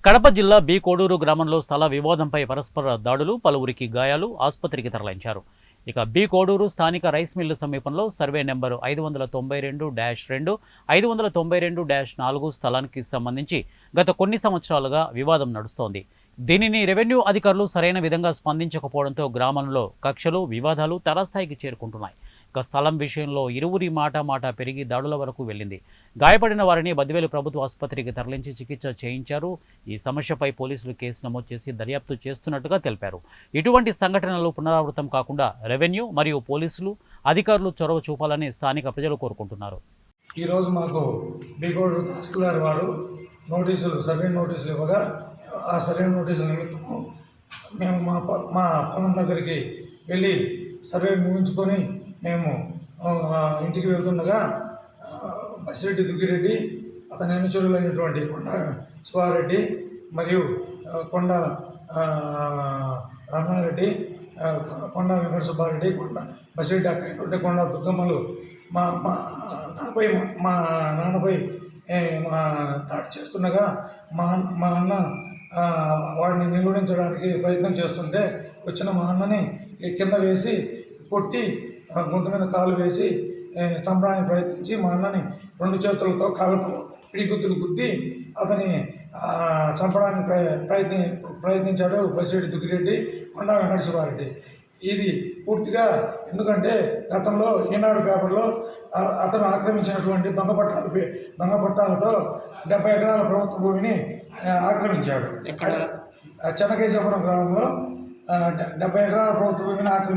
కడప జిల్లా బి కోడూరు గ్రామంలో స్థల వివాదంపై పరస్పర దాడులు, పలువురికి గాయాలు, ఆసుపత్రికి తరలించారు. ఇక బి కోడూరు స్థానిక రైస్ మిల్లు సమీపంలో సర్వే నెంబరు 592-2, 592-4 స్థలానికి సంబంధించి గత కొన్ని సంవత్సరాలుగా వివాదం నడుస్తోంది. దీనిని రెవెన్యూ అధికారులు సరైన విధంగా స్పందించకపోవడంతో గ్రామంలో కక్షలు, వివాదాలు తారాస్థాయికి చేరుకుంటున్నాయి. ఇక స్థలం విషయంలో ఇరువురి మాట పెరిగి దాడుల వరకు వెళ్ళింది. గాయపడిన వారిని బద్వేలు ప్రభుత్వ ఆసుపత్రికి తరలించి చికిత్స చేయించారు. ఈ సమస్యపై పోలీసులు కేసు నమోదు చేసి దర్యాప్తు చేస్తున్నట్టుగా తెలిపారు. ఇటువంటి సంఘటనలు పునరావృతం కాకుండా రెవెన్యూ మరియు పోలీసులు అధికారులు చొరవ చూపాలని స్థానిక ప్రజలు కోరుకుంటున్నారు. ఈరోజు మాకు బీకోడు తహసీల్దార్ వారు సర్వే నోటీసులు ఇవ్వగా ఆ సర్వే నోటీసుల నిమిత్తము మేము మా పొలం దగ్గరికి వెళ్ళి సర్వే ముగించుకొని మేము ఇంటికి వెళ్తుండగా బసిరెడ్డి దుగ్గిరెడ్డి, అతని అనుచరులైనటువంటి కొండ శివారెడ్డి మరియు కొండ రమణారెడ్డి, కొండ వెంకట సుబ్బారెడ్డి, కొండ బసిరెడ్డి అక్క, కొండ దుర్గమ్మలు మా నాన్నపై దాడి చేస్తుండగా మా అన్న వాడిని నిలువరించడానికి ప్రయత్నం చేస్తుంటే వచ్చిన మా అన్నని కింద వేసి కొట్టి గొంతు మీద కాలు వేసి చంపడానికి ప్రయత్నించి మా అన్నని 2 చేతులతో కాళ్ళతో పిడిగుద్దులు గుద్ది అతని చంపడానికి ప్రయత్నించాడు బసిరెడ్డి దుగ్గిరెడ్డి, కొండ వెంకట శివారెడ్డి. ఇది పూర్తిగా ఎందుకంటే గతంలో ఈనాడు పేపర్లో అతను ఆక్రమించినటువంటి దొంగ పట్టాలతో 70 ఎకరాల ప్రభుత్వ భూమిని ఆక్రమించాడు. చెన్నకేశపురం గ్రామంలో 70 ఎకరాల ప్రభుత్వ భూమిని ఆక్రమించాడు.